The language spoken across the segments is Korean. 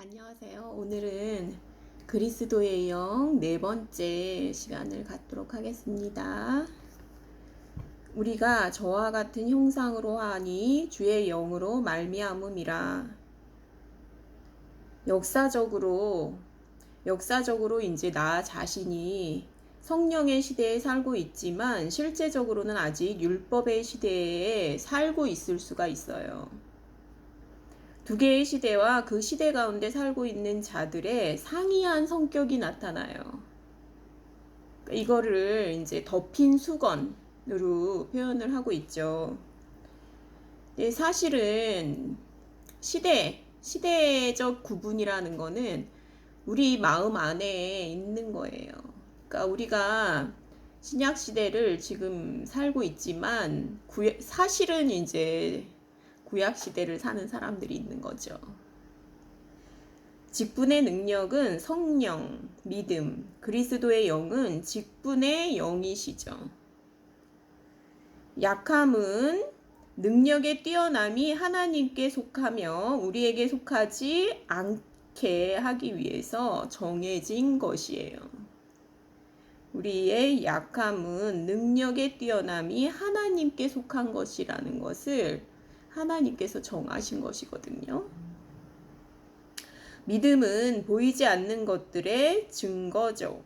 안녕하세요. 오늘은 그리스도의 영 네 번째 시간을 갖도록 하겠습니다. 우리가 저와 같은 형상으로 하니 주의 영으로 말미암음이라. 역사적으로 이제 나 자신이 성령의 시대에 살고 있지만 실제적으로는 아직 율법의 시대에 살고 있을 수가 있어요. 두 개의 시대와 그 시대 가운데 살고 있는 자들의 상이한 성격이 나타나요. 이거를 이제 덮인 수건으로 표현을 하고 있죠. 사실은 시대적 구분이라는 거는 우리 마음 안에 있는 거예요. 그러니까 우리가 신약 시대를 지금 살고 있지만 사실은 이제 구약 시대를 사는 사람들이 있는 거죠. 직분의 능력은 성령, 믿음, 그리스도의 영은 직분의 영이시죠. 약함은 능력의 뛰어남이 하나님께 속하며 우리에게 속하지 않게 하기 위해서 정해진 것이에요. 우리의 약함은 능력의 뛰어남이 하나님께 속한 것이라는 것을 하나님께서 정하신 것이거든요. 믿음은 보이지 않는 것들의 증거죠.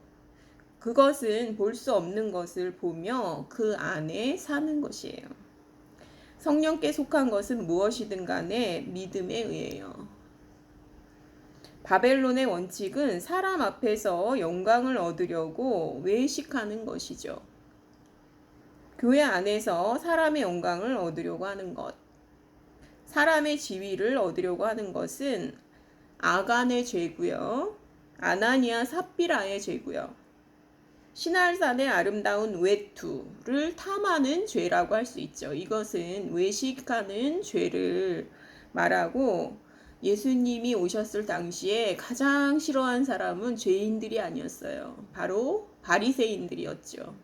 그것은 볼 수 없는 것을 보며 그 안에 사는 것이에요. 성령께 속한 것은 무엇이든 간에 믿음에 의해요. 바벨론의 원칙은 사람 앞에서 영광을 얻으려고 외식하는 것이죠. 교회 안에서 사람의 영광을 얻으려고 하는 것, 사람의 지위를 얻으려고 하는 것은 아간의 죄고요. 아나니아 삽비라의 죄고요. 시날산의 아름다운 외투를 탐하는 죄라고 할 수 있죠. 이것은 외식하는 죄를 말하고 예수님이 오셨을 당시에 가장 싫어한 사람은 죄인들이 아니었어요. 바로 바리새인들이었죠.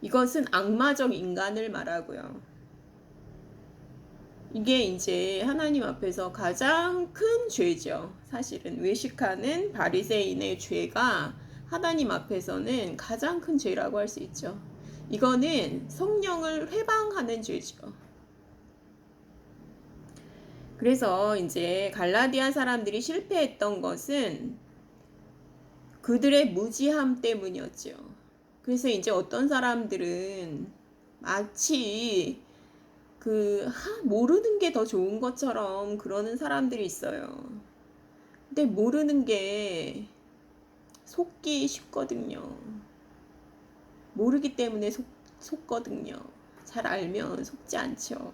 이것은 악마적 인간을 말하고요. 이게 이제 하나님 앞에서 가장 큰 죄죠. 사실은 외식하는 바리새인의 죄가 하나님 앞에서는 가장 큰 죄라고 할 수 있죠. 이거는 성령을 회방하는 죄죠. 그래서 이제 갈라디아 사람들이 실패했던 것은 그들의 무지함 때문이었죠. 그래서 이제 어떤 사람들은 마치 모르는 게 더 좋은 것처럼 그러는 사람들이 있어요. 근데 모르는 게 속기 쉽거든요. 모르기 때문에 속거든요. 잘 알면 속지 않죠.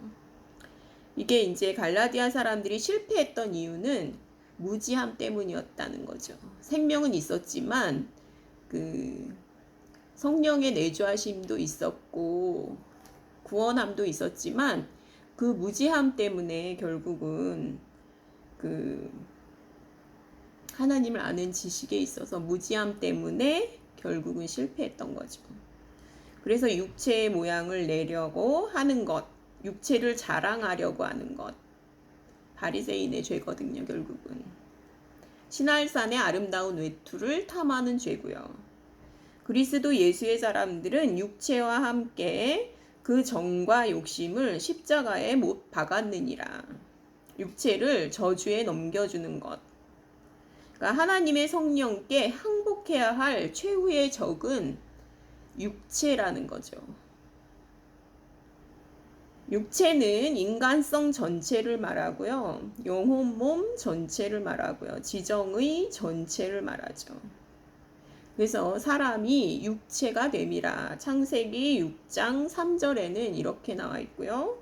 이게 이제 갈라디아 사람들이 실패했던 이유는 무지함 때문이었다는 거죠. 생명은 있었지만 성령의 내주하심도 있었고 구원함도 있었지만 그 무지함 때문에 결국은 하나님을 아는 지식에 있어서 무지함 때문에 결국은 실패했던 거죠. 그래서 육체의 모양을 내려고 하는 것, 육체를 자랑하려고 하는 것, 바리새인의 죄거든요. 결국은 시날산의 아름다운 외투를 탐하는 죄고요. 그리스도 예수의 사람들은 육체와 함께 그 정과 욕심을 십자가에 못 박았느니라. 육체를 저주에 넘겨주는 것. 그러니까 하나님의 성령께 항복해야 할 최후의 적은 육체라는 거죠. 육체는 인간성 전체를 말하고요. 영혼 몸 전체를 말하고요. 지정의 전체를 말하죠. 그래서 사람이 육체가 됨이라. 창세기 6장 3절에는 이렇게 나와 있고요.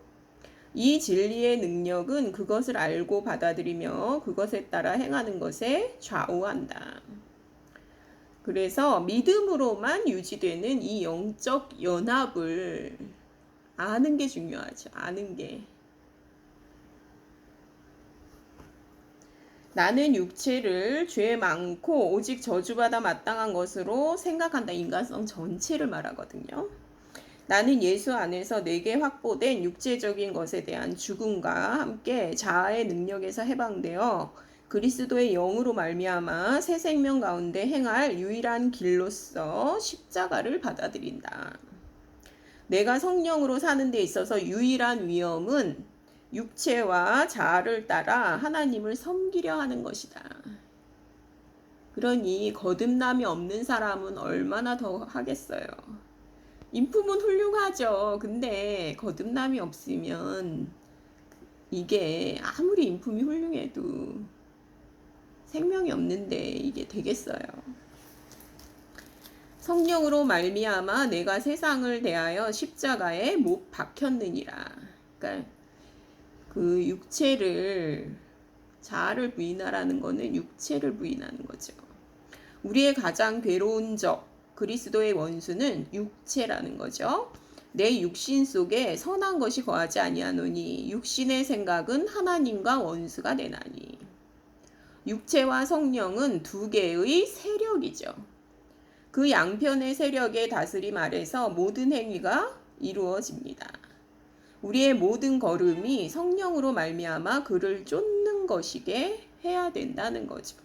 이 진리의 능력은 그것을 알고 받아들이며 그것에 따라 행하는 것에 좌우한다. 그래서 믿음으로만 유지되는 이 영적 연합을 아는 게 중요하죠. 아는 게. 나는 육체를 죄 많고 오직 저주받아 마땅한 것으로 생각한다. 인간성 전체를 말하거든요. 나는 예수 안에서 내게 확보된 육체적인 것에 대한 죽음과 함께 자아의 능력에서 해방되어 그리스도의 영으로 말미암아 새 생명 가운데 행할 유일한 길로서 십자가를 받아들인다. 내가 성령으로 사는 데 있어서 유일한 위험은 육체와 자아를 따라 하나님을 섬기려 하는 것이다. 그러니 거듭남이 없는 사람은 얼마나 더 하겠어요. 인품은 훌륭하죠. 근데 거듭남이 없으면 이게 아무리 인품이 훌륭해도 생명이 없는데 이게 되겠어요. 성령으로 말미암아 내가 세상을 대하여 십자가에 못 박혔느니라. 그러니까 그 육체를, 자아를 부인하라는 거는 육체를 부인하는 거죠. 우리의 가장 괴로운 적, 그리스도의 원수는 육체라는 거죠. 내 육신 속에 선한 것이 거하지 아니하노니 육신의 생각은 하나님과 원수가 되나니. 육체와 성령은 두 개의 세력이죠. 그 양편의 세력의 다스림 아래서 모든 행위가 이루어집니다. 우리의 모든 걸음이 성령으로 말미암아 그를 쫓는 것이게 해야 된다는 거죠.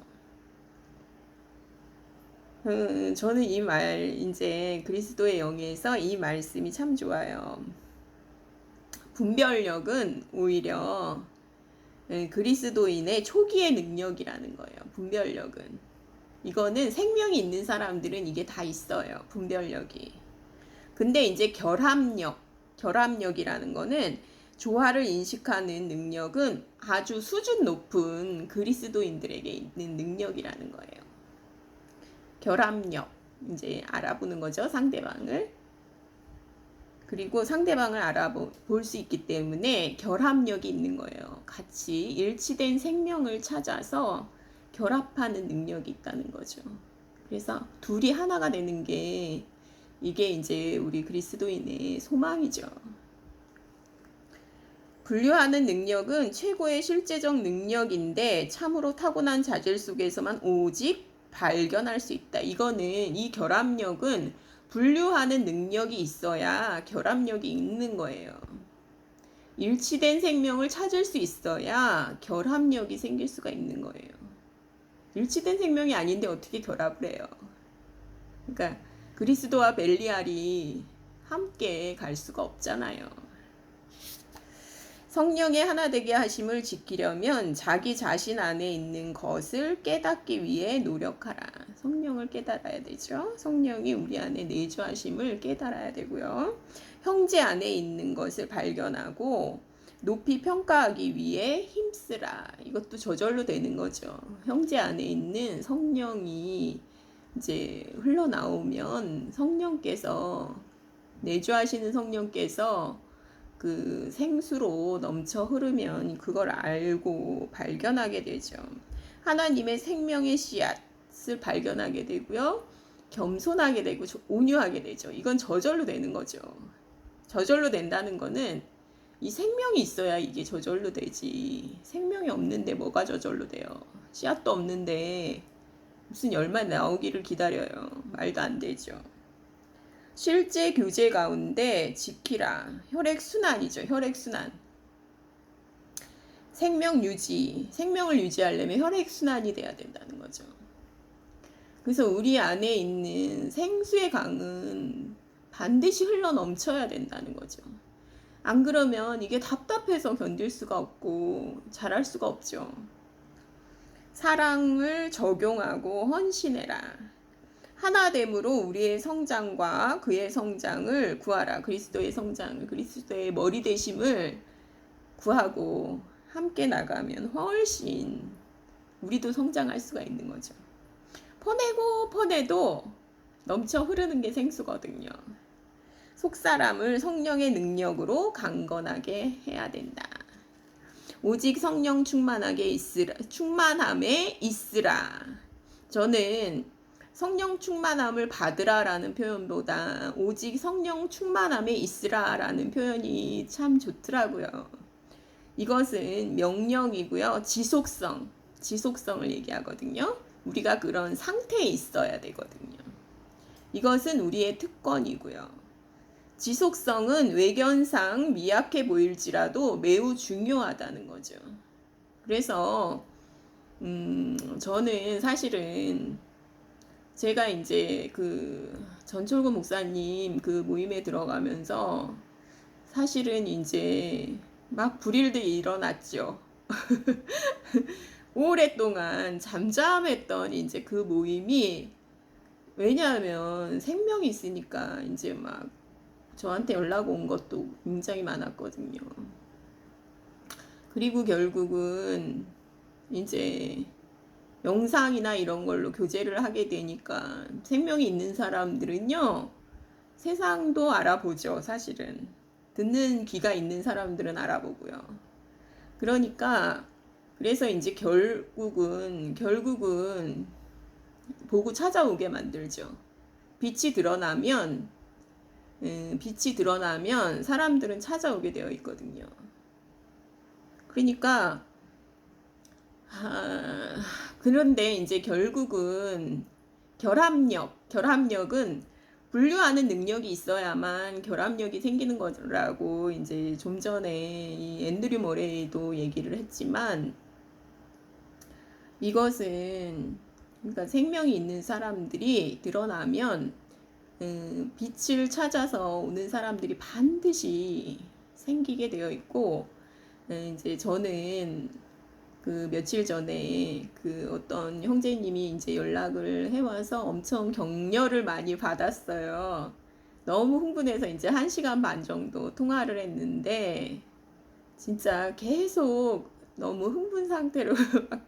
저는 이 말, 이제 그리스도의 영에서 이 말씀이 참 좋아요. 분별력은 오히려 그리스도인의 초기의 능력이라는 거예요. 분별력은. 이거는 생명이 있는 사람들은 이게 다 있어요. 분별력이. 근데 이제 결합력이라는 거는 조화를 인식하는 능력은 아주 수준 높은 그리스도인들에게 있는 능력이라는 거예요. 결합력, 이제 알아보는 거죠, 상대방을. 그리고 상대방을 알아볼 수 있기 때문에 결합력이 있는 거예요. 같이 일치된 생명을 찾아서 결합하는 능력이 있다는 거죠. 그래서 둘이 하나가 되는 게 이게 이제 우리 그리스도인의 소망이죠. 분류하는 능력은 최고의 실제적 능력인데 참으로 타고난 자질 속에서만 오직 발견할 수 있다. 이거는, 이 결합력은 분류하는 능력이 있어야 결합력이 있는 거예요. 일치된 생명을 찾을 수 있어야 결합력이 생길 수가 있는 거예요. 일치된 생명이 아닌데 어떻게 결합을 해요? 그러니까 그리스도와 벨리알이 함께 갈 수가 없잖아요. 성령의 하나 되게 하심을 지키려면 자기 자신 안에 있는 것을 깨닫기 위해 노력하라. 성령을 깨달아야 되죠. 성령이 우리 안에 내주하심을 깨달아야 되고요. 형제 안에 있는 것을 발견하고 높이 평가하기 위해 힘쓰라. 이것도 저절로 되는 거죠. 형제 안에 있는 성령이 이제 흘러나오면 성령께서, 내주하시는 성령께서 그 생수로 넘쳐 흐르면 그걸 알고 발견하게 되죠. 하나님의 생명의 씨앗을 발견하게 되고요. 겸손하게 되고 온유하게 되죠. 이건 저절로 되는 거죠. 저절로 된다는 거는 이 생명이 있어야 이게 저절로 되지. 생명이 없는데 뭐가 저절로 돼요? 씨앗도 없는데 무슨 열만 나오기를 기다려요. 말도 안 되죠. 실제 교제 가운데 지키라. 혈액순환이죠. 혈액순환. 생명을 유지하려면 혈액순환이 돼야 된다는 거죠. 그래서 우리 안에 있는 생수의 강은 반드시 흘러 넘쳐야 된다는 거죠. 안 그러면 이게 답답해서 견딜 수가 없고 잘할 수가 없죠. 사랑을 적용하고 헌신해라. 하나됨으로 우리의 성장과 그의 성장을 구하라. 그리스도의 성장을, 그리스도의 머리 되심을 구하고 함께 나가면 훨씬 우리도 성장할 수가 있는 거죠. 퍼내도 넘쳐 흐르는 게 생수거든요. 속사람을 성령의 능력으로 강건하게 해야 된다. 오직 성령 충만함에 있으라. 저는 성령 충만함을 받으라라는 표현보다 오직 성령 충만함에 있으라라는 표현이 참 좋더라고요. 이것은 명령이고요. 지속성을 얘기하거든요. 우리가 그런 상태에 있어야 되거든요. 이것은 우리의 특권이고요. 지속성은 외견상 미약해 보일지라도 매우 중요하다는 거죠. 그래서 저는 사실은 제가 이제 그 전철구 목사님 그 모임에 들어가면서 사실은 이제 막 불일들이 일어났죠. 오랫동안 잠잠했던 이제 그 모임이, 왜냐하면 생명이 있으니까 이제 막 저한테 연락 온 것도 굉장히 많았거든요. 그리고 결국은 이제 영상이나 이런 걸로 교제를 하게 되니까 생명이 있는 사람들은요, 세상도 알아보죠, 사실은. 듣는 귀가 있는 사람들은 알아보고요. 그러니까, 그래서 이제 결국은 보고 찾아오게 만들죠. 빛이 드러나면 사람들은 찾아오게 되어 있거든요. 그러니까 그런데 이제 결국은 결합력은 분류하는 능력이 있어야만 결합력이 생기는 거라고 이제 좀 전에 이 앤드류 모레이도 얘기를 했지만, 이것은 그러니까 생명이 있는 사람들이 드러나면 빛을 찾아서 오는 사람들이 반드시 생기게 되어 있고, 이제 저는 그 며칠 전에 그 어떤 형제님이 이제 연락을 해와서 엄청 격려를 많이 받았어요. 너무 흥분해서 이제 1시간 반 정도 통화를 했는데, 진짜 계속 너무 흥분 상태로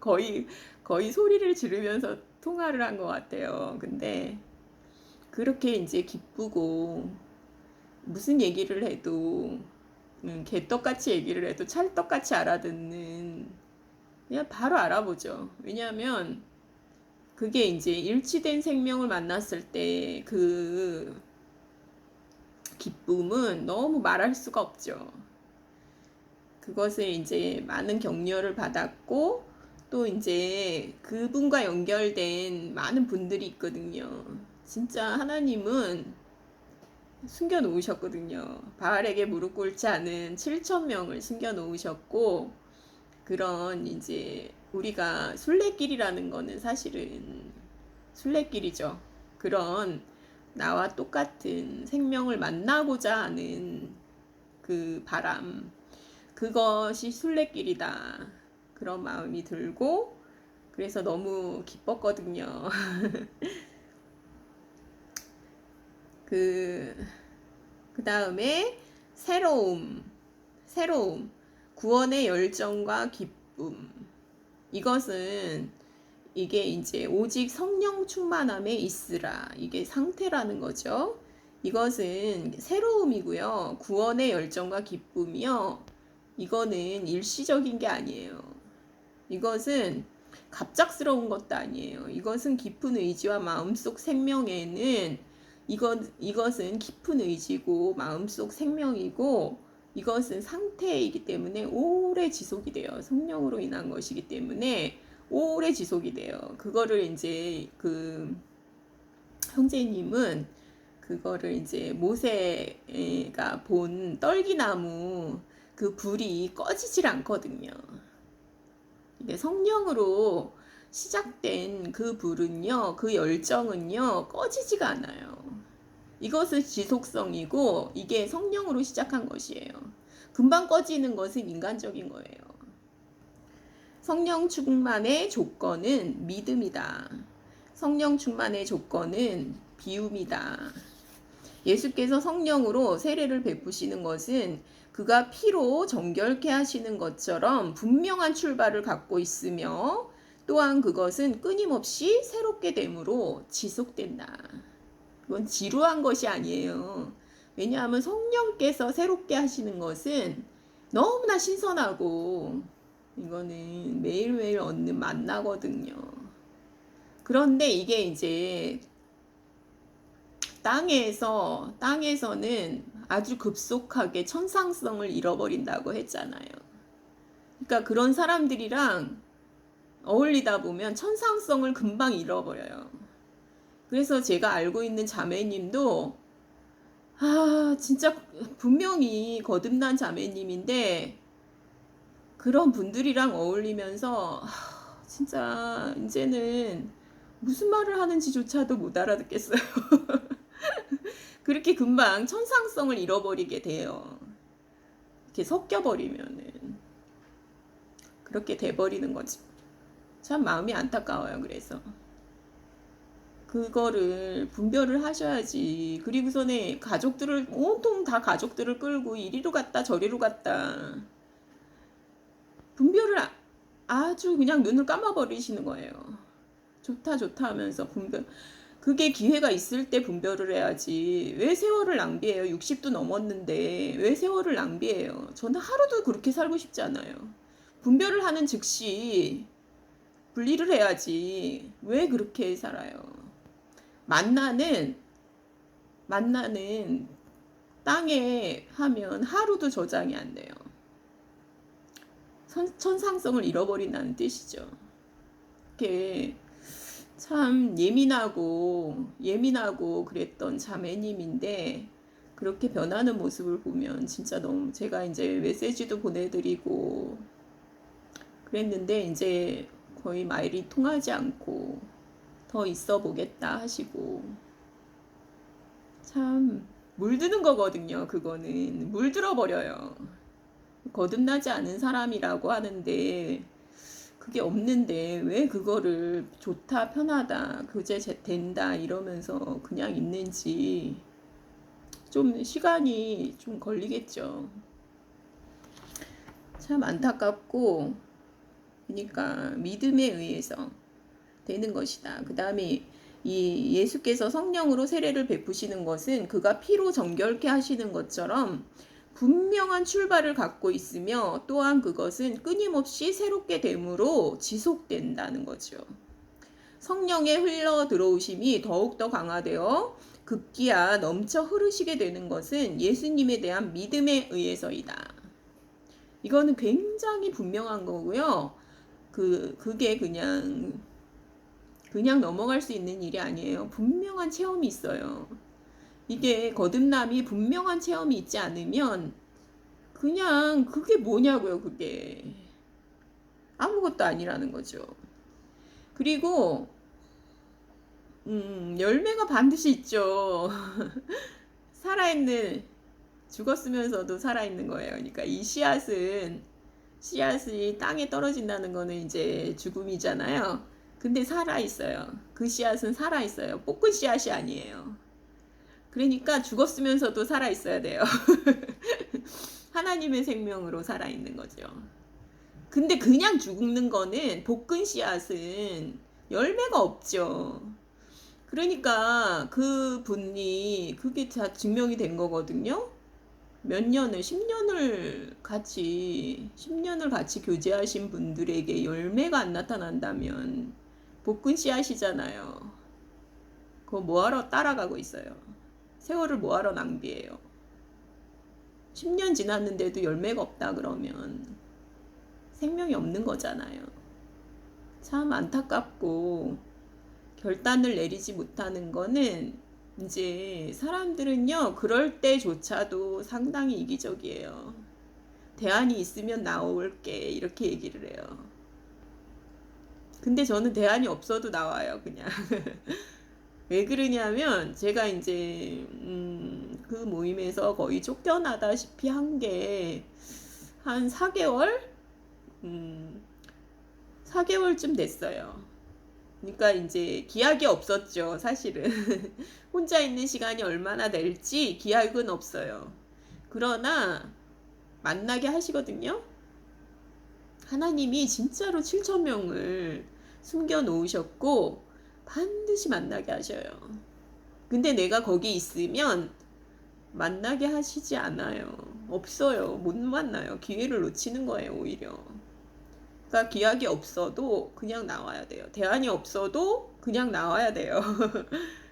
거의 소리를 지르면서 통화를 한 것 같아요. 근데 그렇게 이제 기쁘고, 무슨 얘기를 해도 개떡같이 얘기를 해도 찰떡같이 알아듣는, 그냥 바로 알아보죠. 왜냐하면 그게 이제 일치된 생명을 만났을 때 그 기쁨은 너무 말할 수가 없죠. 그것을 이제 많은 격려를 받았고, 또 이제 그분과 연결된 많은 분들이 있거든요. 진짜 하나님은 숨겨 놓으셨거든요. 바알에게 무릎 꿇지 않은 7,000명을 숨겨 놓으셨고, 그런 이제 우리가 순례길이라는 거는 사실은 순례길이죠. 그런 나와 똑같은 생명을 만나고자 하는 그 바람, 그것이 순례길이다, 그런 마음이 들고, 그래서 너무 기뻤거든요. 그 다음에 새로움, 구원의 열정과 기쁨. 이것은 이게 이제 오직 성령 충만함에 있으라, 이게 상태라는 거죠. 이것은 새로움이고요. 구원의 열정과 기쁨이요, 이거는 일시적인 게 아니에요. 이것은 갑작스러운 것도 아니에요. 이것은 깊은 의지와 마음속 생명에는 이것은 깊은 의지고 마음속 생명이고, 이것은 상태이기 때문에 오래 지속이 돼요. 성령으로 인한 것이기 때문에 오래 지속이 돼요. 그거를 이제 그 형제님은 그거를 이제 모세가 본 떨기나무 그 불이 꺼지질 않거든요. 이게 성령으로 시작된 그 불은요, 그 열정은요, 꺼지지가 않아요. 이것은 지속성이고, 이게 성령으로 시작한 것이에요. 금방 꺼지는 것은 인간적인 거예요. 성령 충만의 조건은 믿음이다. 성령 충만의 조건은 비움이다. 예수께서 성령으로 세례를 베푸시는 것은 그가 피로 정결케 하시는 것처럼 분명한 출발을 갖고 있으며, 또한 그것은 끊임없이 새롭게 됨으로 지속된다. 그건 지루한 것이 아니에요. 왜냐하면 성령께서 새롭게 하시는 것은 너무나 신선하고, 이거는 매일매일 얻는 만나거든요. 그런데 이게 이제 땅에서는 아주 급속하게 천상성을 잃어버린다고 했잖아요. 그러니까 그런 사람들이랑 어울리다 보면 천상성을 금방 잃어버려요. 그래서 제가 알고 있는 자매님도 진짜 분명히 거듭난 자매님인데 그런 분들이랑 어울리면서 진짜 이제는 무슨 말을 하는지조차도 못 알아듣겠어요. 그렇게 금방 천상성을 잃어버리게 돼요. 이렇게 섞여버리면은 그렇게 돼버리는 거지. 참 마음이 안타까워요. 그래서 그거를 분별을 하셔야지. 그리고서는 가족들을 온통 다 가족들을 끌고 이리로 갔다 저리로 갔다 분별을 아주 그냥 눈을 감아버리시는 거예요. 좋다 좋다 하면서 분별. 그게 기회가 있을 때 분별을 해야지. 왜 세월을 낭비해요? 60도 넘었는데 왜 세월을 낭비해요? 저는 하루도 그렇게 살고 싶지 않아요. 분별을 하는 즉시 분리를 해야지. 왜 그렇게 살아요? 만나는 땅에 하면 하루도 저장이 안 돼요. 천상성을 잃어버린다는 뜻이죠. 이렇게 참 예민하고 그랬던 자매님인데 그렇게 변하는 모습을 보면 진짜 너무, 제가 이제 메시지도 보내드리고 그랬는데 이제 거의 말이 통하지 않고 더 있어 보겠다 하시고, 참 물드는 거거든요. 그거는 물들어 버려요. 거듭나지 않은 사람이라고 하는데 그게 없는데 왜 그거를 좋다 편하다 그제 된다 이러면서 그냥 있는지 좀 시간이 좀 걸리겠죠. 참 안타깝고, 그러니까 믿음에 의해서 되는 것이다. 그 다음에 이 예수께서 성령으로 세례를 베푸시는 것은 그가 피로 정결케 하시는 것처럼 분명한 출발을 갖고 있으며 또한 그것은 끊임없이 새롭게 됨으로 지속된다는 거죠. 성령의 흘러 들어오심이 더욱더 강화되어 급기야 넘쳐 흐르시게 되는 것은 예수님에 대한 믿음에 의해서이다. 이거는 굉장히 분명한 거고요. 그게 그냥 넘어갈 수 있는 일이 아니에요. 분명한 체험이 있어요. 이게 거듭남이 분명한 체험이 있지 않으면 그냥 그게 뭐냐고요. 그게 아무것도 아니라는 거죠. 그리고 열매가 반드시 있죠. 살아있는, 죽었으면서도 살아있는 거예요. 그러니까 이 씨앗이 땅에 떨어진다는 거는 이제 죽음이잖아요. 근데 살아있어요. 그 씨앗은 살아있어요. 볶은 씨앗이 아니에요. 그러니까 죽었으면서도 살아있어야 돼요. 하나님의 생명으로 살아있는 거죠. 근데 그냥 죽는 거는, 볶은 씨앗은 열매가 없죠. 그러니까 그 분이 그게 다 증명이 된 거거든요. 몇 년을, 10년을 같이 교제하신 분들에게 열매가 안 나타난다면 볶은 씨앗이잖아요. 그거 뭐하러 따라가고 있어요? 세월을 뭐하러 낭비해요? 10년 지났는데도 열매가 없다 그러면 생명이 없는 거잖아요. 참 안타깝고, 결단을 내리지 못하는 거는 이제 사람들은요, 그럴 때조차도 상당히 이기적이에요. 대안이 있으면 나올게 이렇게 얘기를 해요. 근데 저는 대안이 없어도 나와요, 그냥. 왜 그러냐면 제가 이제 그 모임에서 거의 쫓겨나다시피 한 게 한 4개월? 4개월쯤 됐어요. 그러니까 이제 기약이 없었죠, 사실은. 혼자 있는 시간이 얼마나 될지 기약은 없어요. 그러나 만나게 하시거든요. 하나님이 진짜로 7,000명을 숨겨 놓으셨고 반드시 만나게 하셔요. 근데 내가 거기 있으면 만나게 하시지 않아요. 없어요. 못 만나요. 기회를 놓치는 거예요, 오히려. 그러니까 기약이 없어도 그냥 나와야 돼요. 대안이 없어도 그냥 나와야 돼요.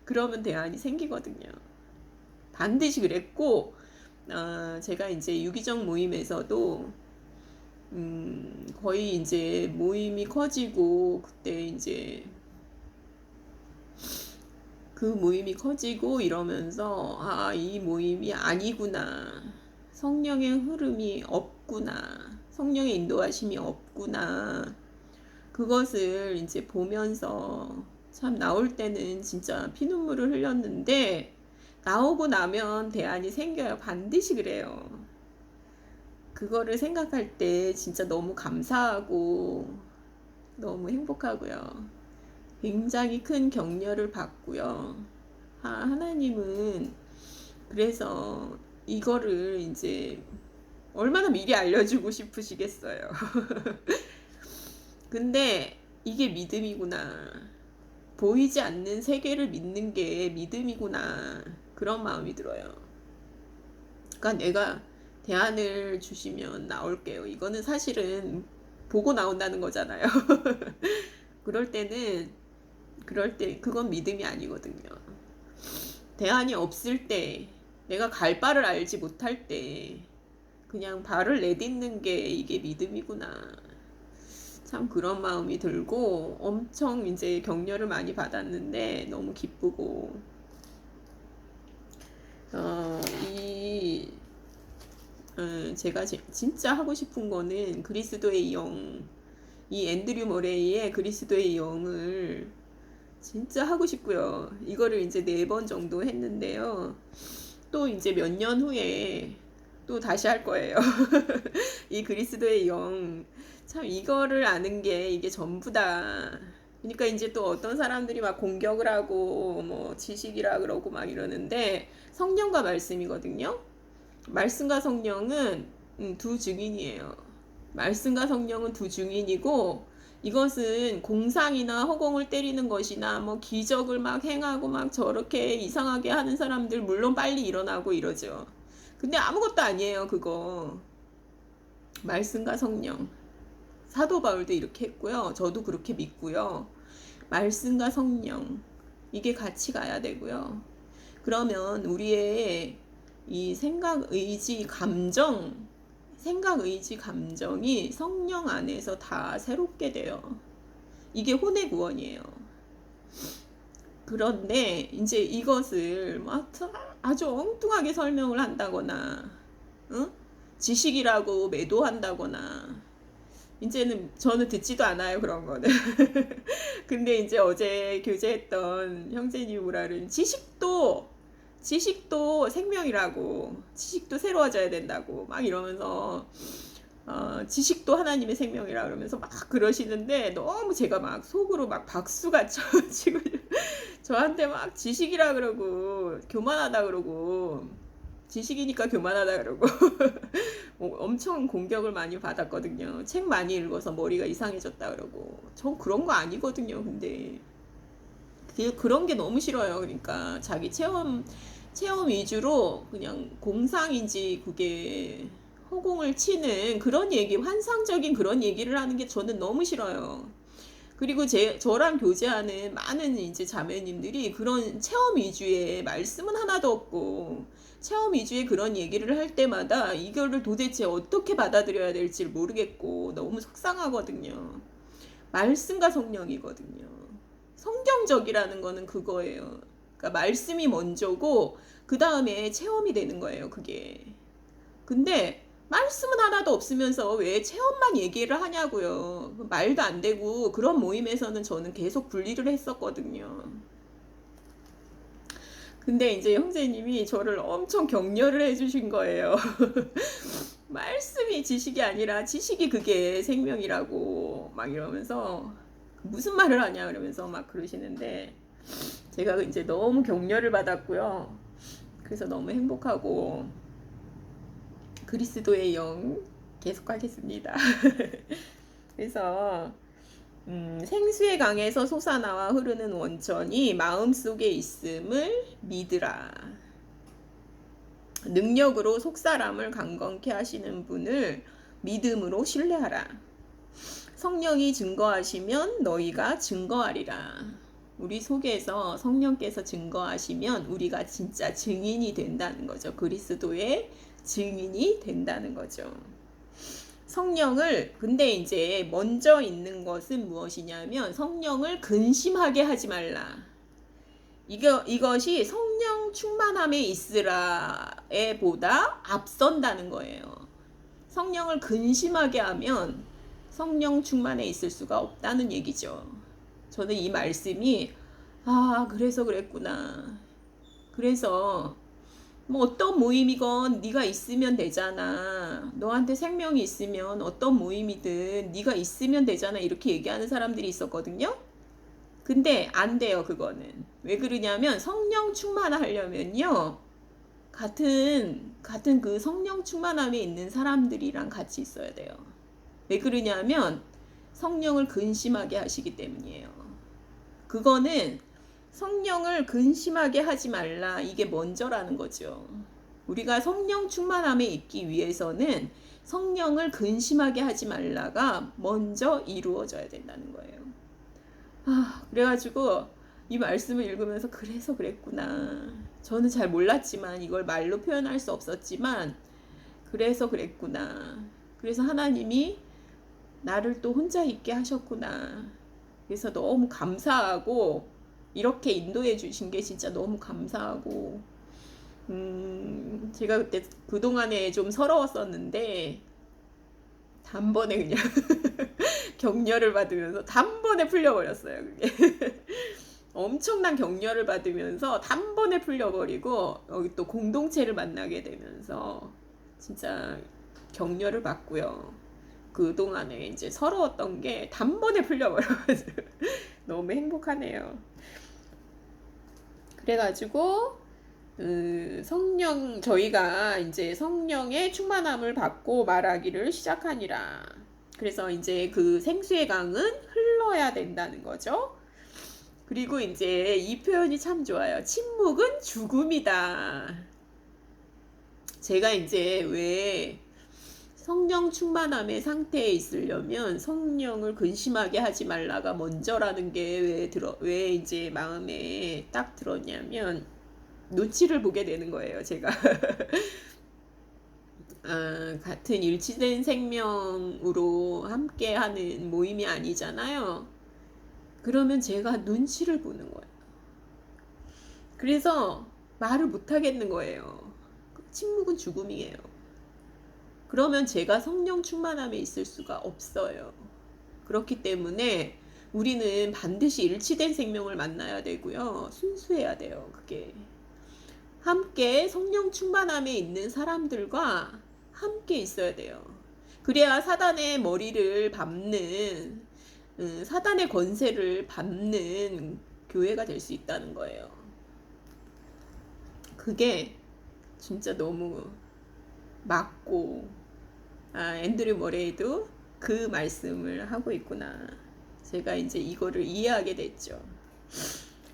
그러면 대안이 생기거든요. 반드시 그랬고, 제가 이제 유기적 모임에서도 거의 이제 모임이 커지고 그때 이제 그 모임이 커지고 이러면서 아, 이 모임이 아니구나. 성령의 흐름이 없구나. 성령의 인도하심이 없구나. 그것을 이제 보면서 참 나올 때는 진짜 피눈물을 흘렸는데 나오고 나면 대안이 생겨요. 반드시 그래요. 그거를 생각할 때 진짜 너무 감사하고 너무 행복하고요. 굉장히 큰 격려를 받고요. 하나님은 그래서 이거를 이제 얼마나 미리 알려주고 싶으시겠어요. 근데 이게 믿음이구나. 보이지 않는 세계를 믿는 게 믿음이구나. 그런 마음이 들어요. 그러니까 내가 대안을 주시면 나올게요. 이거는 사실은 보고 나온다는 거잖아요. 그럴 때 그건 믿음이 아니거든요. 대안이 없을 때, 내가 갈 바를 알지 못할 때 그냥 발을 내딛는 게 이게 믿음이구나. 참 그런 마음이 들고 엄청 이제 격려를 많이 받았는데 너무 기쁘고 제가 진짜 하고 싶은 거는 그리스도의 영, 이 앤드류 머레이의 그리스도의 영을 진짜 하고 싶고요. 이거를 이제 4번 정도 했는데요. 또 이제 몇 년 후에 또 다시 할 거예요. 이 그리스도의 영, 참 이거를 아는 게 이게 전부다. 그러니까 이제 또 어떤 사람들이 막 공격을 하고 뭐 지식이라 그러고 막 이러는데 성령과 말씀이거든요. 말씀과 성령은 두 증인이에요. 말씀과 성령은 두 증인이고 이것은 공상이나 허공을 때리는 것이나 뭐 기적을 막 행하고 막 저렇게 이상하게 하는 사람들 물론 빨리 일어나고 이러죠. 근데 아무것도 아니에요, 그거. 말씀과 성령. 사도 바울도 이렇게 했고요. 저도 그렇게 믿고요. 말씀과 성령. 이게 같이 가야 되고요. 그러면 우리의 이 생각, 의지, 감정, 생각, 의지, 감정이 성령 안에서 다 새롭게 돼요. 이게 혼의 구원이에요. 그런데 이제 이것을 막 아주 엉뚱하게 설명을 한다거나, 응? 지식이라고 매도한다거나, 이제는 저는 듣지도 않아요, 그런 거는. 근데 이제 어제 교제했던 형제님 우라는 지식도 생명이라고, 지식도 새로워져야 된다고 막 이러면서 지식도 하나님의 생명이라 그러면서 막 그러시는데 너무 제가 막 속으로 막 박수가 쳐지고 저한테 막 지식이라 그러고 교만하다 그러고 지식이니까 교만하다 그러고 엄청 공격을 많이 받았거든요. 책 많이 읽어서 머리가 이상해졌다 그러고 전 그런 거 아니거든요. 근데 그런 게 너무 싫어요. 그러니까 자기 체험 위주로 그냥 공상인지 그게 허공을 치는 그런 얘기, 환상적인 그런 얘기를 하는 게 저는 너무 싫어요. 그리고 저랑 교제하는 많은 이제 자매님들이 그런 체험 위주의 말씀은 하나도 없고 체험 위주의 그런 얘기를 할 때마다 이거를 도대체 어떻게 받아들여야 될지 모르겠고 너무 속상하거든요. 말씀과 성령이거든요. 성경적이라는 거는 그거예요. 그러니까 말씀이 먼저고 그 다음에 체험이 되는 거예요. 그게. 근데 말씀은 하나도 없으면서 왜 체험만 얘기를 하냐고요. 말도 안 되고 그런 모임에서는 저는 계속 분리를 했었거든요. 근데 이제 형제님이 저를 엄청 격려를 해주신 거예요. 말씀이 지식이 아니라 지식이 그게 생명이라고 막 이러면서 무슨 말을 하냐 그러면서 막 그러시는데 제가 이제 너무 격려를 받았고요. 그래서 너무 행복하고 그리스도의 영 계속하겠습니다. 그래서 생수의 강에서 솟아나와 흐르는 원천이 마음속에 있음을 믿으라. 능력으로 속사람을 강건케 하시는 분을 믿음으로 신뢰하라. 성령이 증거하시면 너희가 증거하리라. 우리 속에서 성령께서 증거하시면 우리가 진짜 증인이 된다는 거죠. 그리스도의 증인이 된다는 거죠. 성령을 근데 이제 먼저 있는 것은 무엇이냐면 성령을 근심하게 하지 말라. 이것이 성령 충만함에 있으라에 보다 앞선다는 거예요. 성령을 근심하게 하면 성령 충만에 있을 수가 없다는 얘기죠. 저는 이 말씀이 그래서 그랬구나. 그래서 뭐 어떤 모임이건 네가 있으면 되잖아. 너한테 생명이 있으면 어떤 모임이든 네가 있으면 되잖아. 이렇게 얘기하는 사람들이 있었거든요. 근데 안 돼요, 그거는. 왜 그러냐면 성령 충만하려면요. 같은 그 성령 충만함에 있는 사람들이랑 같이 있어야 돼요. 왜 그러냐면 성령을 근심하게 하시기 때문이에요. 그거는 성령을 근심하게 하지 말라. 이게 먼저라는 거죠. 우리가 성령 충만함에 있기 위해서는 성령을 근심하게 하지 말라가 먼저 이루어져야 된다는 거예요. 그래가지고 이 말씀을 읽으면서 그래서 그랬구나. 저는 잘 몰랐지만 이걸 말로 표현할 수 없었지만 그래서 그랬구나. 그래서 하나님이 나를 또 혼자 있게 하셨구나. 그래서 너무 감사하고 이렇게 인도해 주신 게 진짜 너무 감사하고 제가 그동안에 좀 서러웠었는데 단번에 그냥 격려를 받으면서 단번에 풀려버렸어요. 그게 엄청난 격려를 받으면서 단번에 풀려버리고 여기 또 공동체를 만나게 되면서 진짜 격려를 받고요. 그동안에 이제 서러웠던 게 단번에 풀려버려가지고 너무 행복하네요. 그래가지고 저희가 이제 성령의 충만함을 받고 말하기를 시작하니라. 그래서 이제 그 생수의 강은 흘러야 된다는 거죠. 그리고 이제 이 표현이 참 좋아요. 침묵은 죽음이다. 제가 이제 왜 성령 충만함의 상태에 있으려면 성령을 근심하게 하지 말라가 먼저라는 게 왜 이제 마음에 딱 들었냐면 눈치를 보게 되는 거예요, 제가. 같은 일치된 생명으로 함께 하는 모임이 아니잖아요. 그러면 제가 눈치를 보는 거예요. 그래서 말을 못 하겠는 거예요. 침묵은 죽음이에요. 그러면 제가 성령 충만함에 있을 수가 없어요. 그렇기 때문에 우리는 반드시 일치된 생명을 만나야 되고요. 순수해야 돼요. 그게. 함께 성령 충만함에 있는 사람들과 함께 있어야 돼요. 그래야 사단의 머리를 밟는, 사단의 권세를 밟는 교회가 될 수 있다는 거예요. 그게 진짜 너무 맞고, 앤드류 머레이도 그 말씀을 하고 있구나. 제가 이제 이거를 이해하게 됐죠.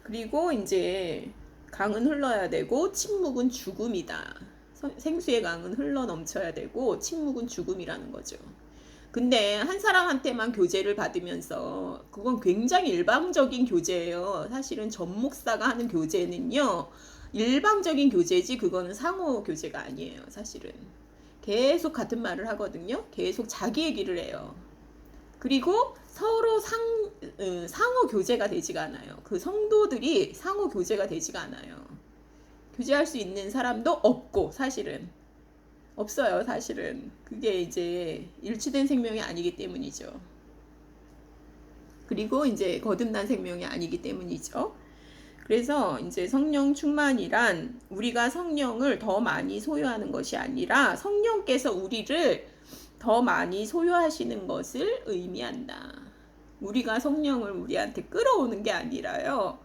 그리고 이제 강은 흘러야 되고 침묵은 죽음이다. 생수의 강은 흘러 넘쳐야 되고 침묵은 죽음이라는 거죠. 근데 한 사람한테만 교제를 받으면서 그건 굉장히 일방적인 교제예요. 사실은 전 목사가 하는 교제는요. 일방적인 교제지 그거는 상호 교제가 아니에요. 사실은. 계속 같은 말을 하거든요. 계속 자기 얘기를 해요. 그리고 서로 상호 교제가 되지가 않아요. 그 성도들이 상호 교제가 되지가 않아요. 교제할 수 있는 사람도 없고 사실은 없어요. 사실은 그게 이제 일치된 생명이 아니기 때문이죠. 그리고 이제 거듭난 생명이 아니기 때문이죠. 그래서 이제 성령 충만이란 우리가 성령을 더 많이 소유하는 것이 아니라 성령께서 우리를 더 많이 소유하시는 것을 의미한다. 우리가 성령을 우리한테 끌어오는 게 아니라요.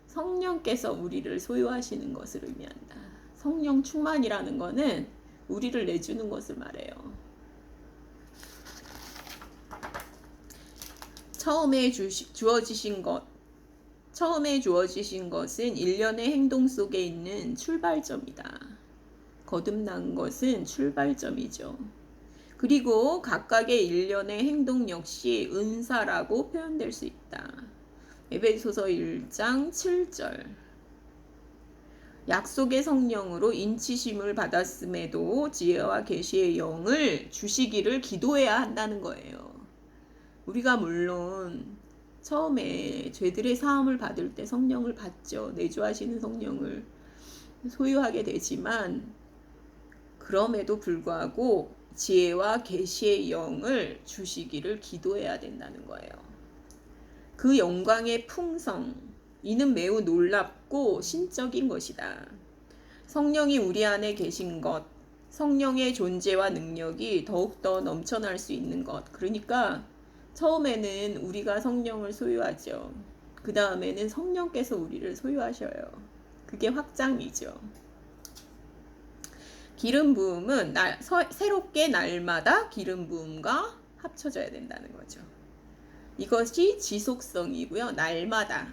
성령께서 우리를 소유하시는 것을 의미한다. 성령 충만이라는 거는 우리를 내주는 것을 말해요. 처음에 주어지신 것은 일련의 행동 속에 있는 출발점이다. 거듭난 것은 출발점이죠. 그리고 각각의 일련의 행동 역시 은사라고 표현될 수 있다. 에베소서 1장 7절. 약속의 성령으로 인치심을 받았음에도 지혜와 계시의 영을 주시기를 기도해야 한다는 거예요. 우리가 물론 처음에 죄들의 사함을 받을 때 성령을 받죠. 내주하시는 성령을 소유하게 되지만 그럼에도 불구하고 지혜와 계시의 영을 주시기를 기도해야 된다는 거예요. 그 영광의 풍성, 이는 매우 놀랍고 신적인 것이다. 성령이 우리 안에 계신 것, 성령의 존재와 능력이 더욱더 넘쳐날 수 있는 것. 그러니까 처음에는 우리가 성령을 소유하죠. 그 다음에는 성령께서 우리를 소유하셔요. 그게 확장이죠. 기름 부음은 새롭게 날마다 기름 부음과 합쳐져야 된다는 거죠. 이것이 지속성이고요. 날마다로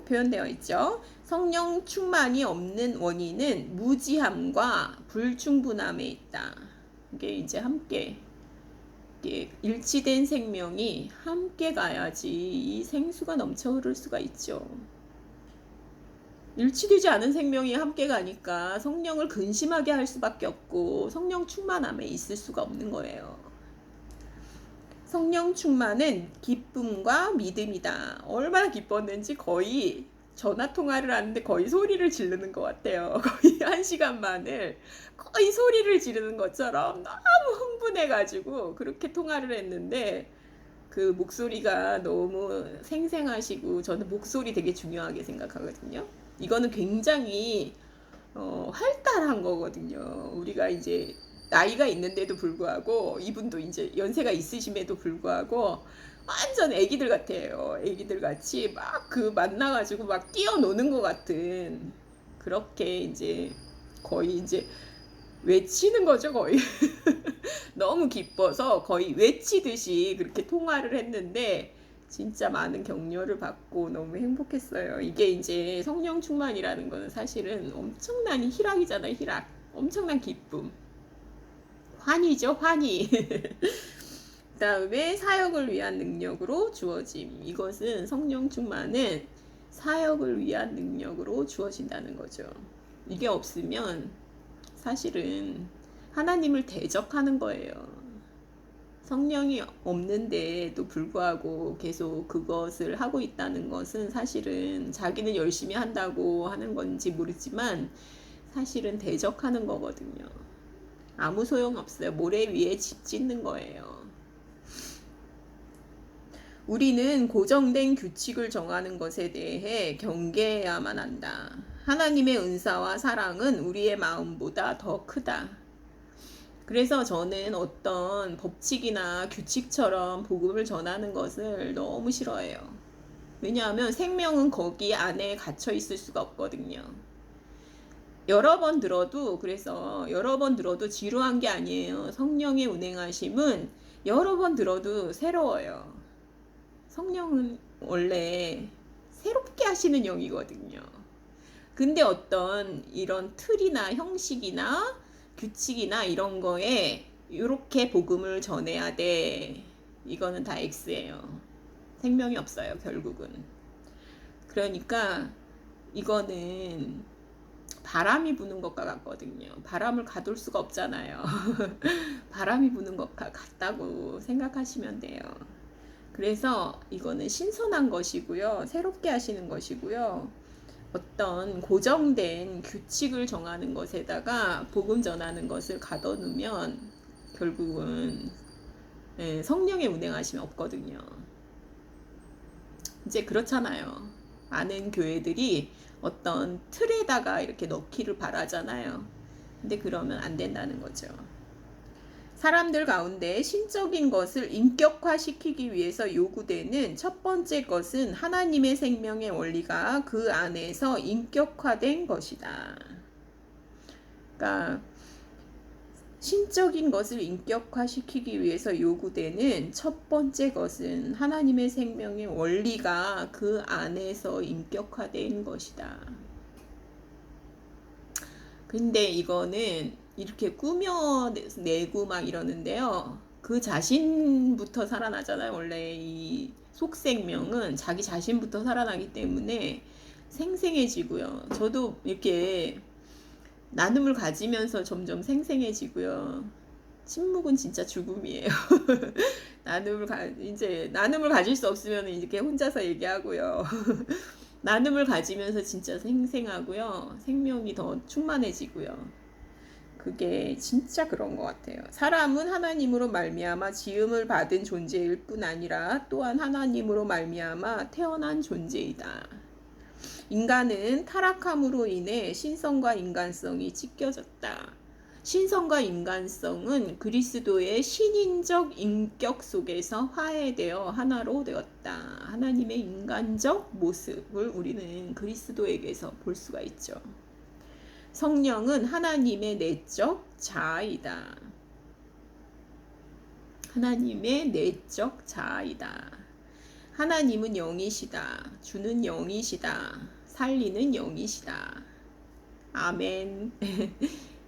표현되어 있죠. 성령 충만이 없는 원인은 무지함과 불충분함에 있다. 이게 이제 함께 일치된 생명이 함께 가야지 이 생수가 넘쳐 흐를 수가 있죠. 일치되지 않은 생명이 함께 가니까 성령을 근심하게 할 수밖에 없고 성령 충만함에 있을 수가 없는 거예요. 성령 충만은 기쁨과 믿음이다. 얼마나 기뻤는지 거의 전화 통화를 하는데 거의 소리를 지르는 것 같아요. 거의 1시간만을 거의 소리를 지르는 것처럼 너무 흥분해가지고 그렇게 통화를 했는데 그 목소리가 너무 생생하시고 저는 목소리 되게 중요하게 생각하거든요. 이거는 굉장히 활달한 거거든요. 우리가 이제 나이가 있는데도 불구하고 이분도 이제 연세가 있으심에도 불구하고 완전 애기들 같아요. 애기들 같이 막 그 만나가지고 막 뛰어노는 것 같은 그렇게 이제 거의 이제 외치는 거죠, 거의. 너무 기뻐서 거의 외치듯이 그렇게 통화를 했는데 진짜 많은 격려를 받고 너무 행복했어요. 이게 이제 성령 충만이라는 거는 사실은 엄청난 희락이잖아요. 희락. 엄청난 기쁨. 환희죠, 환희. 그 다음에 사역을 위한 능력으로 주어짐. 이것은 성령 충만은 사역을 위한 능력으로 주어진다는 거죠. 이게 없으면 사실은 하나님을 대적하는 거예요. 성령이 없는데도 불구하고 계속 그것을 하고 있다는 것은 사실은 자기는 열심히 한다고 하는 건지 모르지만 사실은 대적하는 거거든요. 아무 소용없어요. 모래 위에 집 짓는 거예요. 우리는 고정된 규칙을 정하는 것에 대해 경계해야만 한다. 하나님의 은사와 사랑은 우리의 마음보다 더 크다. 그래서 저는 어떤 법칙이나 규칙처럼 복음을 전하는 것을 너무 싫어해요. 왜냐하면 생명은 거기 안에 갇혀 있을 수가 없거든요. 여러 번 들어도 지루한 게 아니에요. 성령의 운행하심은 여러 번 들어도 새로워요. 성령은 원래 새롭게 하시는 영이거든요. 근데 어떤 이런 틀이나 형식이나 규칙이나 이런 거에 이렇게 복음을 전해야 돼. 이거는 다 X예요. 생명이 없어요, 결국은. 그러니까 이거는 바람이 부는 것과 같거든요. 바람을 가둘 수가 없잖아요. 바람이 부는 것과 같다고 생각하시면 돼요. 그래서 이거는 신선한 것이고요. 새롭게 하시는 것이고요. 어떤 고정된 규칙을 정하는 것에다가 복음 전하는 것을 가둬놓으면 결국은 성령의 운행하심이 없거든요. 이제 그렇잖아요. 많은 교회들이 어떤 틀에다가 이렇게 넣기를 바라잖아요. 근데 그러면 안 된다는 거죠. 사람들 가운데 신적인 것을 인격화시키기 위해서 요구되는 첫 번째 것은 하나님의 생명의 원리가 그 안에서 인격화된 것이다. 그러니까 신적인 것을 인격화시키기 위해서 요구되는 첫 번째 것은 하나님의 생명의 원리가 그 안에서 인격화된 것이다. 근데 이거는 이렇게 꾸며내고 막 이러는데요. 그 자신부터 살아나잖아요. 원래 이 속생명은 자기 자신부터 살아나기 때문에 생생해지고요. 저도 이렇게 나눔을 가지면서 점점 생생해지고요. 침묵은 진짜 죽음이에요. 이제 나눔을 가질 수 없으면 이렇게 혼자서 얘기하고요. 나눔을 가지면서 진짜 생생하고요. 생명이 더 충만해지고요. 그게 진짜 그런 것 같아요. 사람은 하나님으로 말미암아 지음을 받은 존재일 뿐 아니라 또한 하나님으로 말미암아 태어난 존재이다. 인간은 타락함으로 인해 신성과 인간성이 찢겨졌다. 신성과 인간성은 그리스도의 신인적 인격 속에서 화해되어 하나로 되었다. 하나님의 인간적 모습을 우리는 그리스도에게서 볼 수가 있죠. 성령은 하나님의 내적 자아이다. 하나님의 내적 자아이다. 하나님은 영이시다. 주는 영이시다. 살리는 영이시다. 아멘.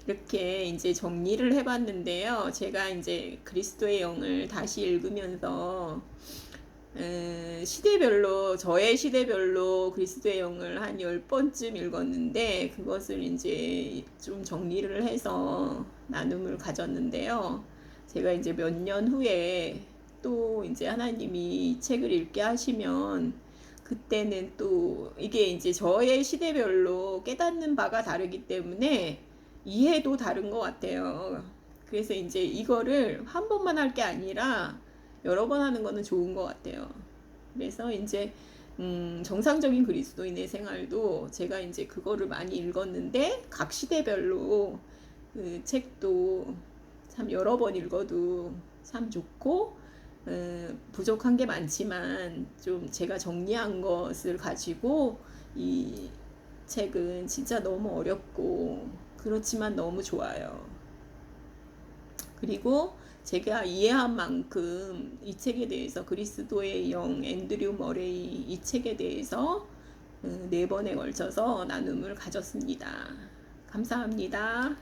이렇게 이제 정리를 해봤는데요. 제가 이제 그리스도의 영을 다시 읽으면서 시대별로 저의 시대별로 그리스도의 영을 한 10번쯤 읽었는데 그것을 이제 좀 정리를 해서 나눔을 가졌는데요. 제가 이제 몇 년 후에 또 이제 하나님이 이 책을 읽게 하시면 그때는 또 이게 이제 저의 시대별로 깨닫는 바가 다르기 때문에 이해도 다른 것 같아요. 그래서 이제 이거를 한 번만 할 게 아니라 여러 번 하는 거는 좋은 것 같아요. 그래서 이제 정상적인 그리스도인의 생활도 제가 이제 그거를 많이 읽었는데 각 시대별로 그 책도 참 여러 번 읽어도 참 좋고 부족한 게 많지만 좀 제가 정리한 것을 가지고 이 책은 진짜 너무 어렵고 그렇지만 너무 좋아요. 그리고 제가 이해한 만큼 이 책에 대해서 그리스도의 영 앤드류 머레이 이 책에 대해서 4번에 걸쳐서 나눔을 가졌습니다. 감사합니다.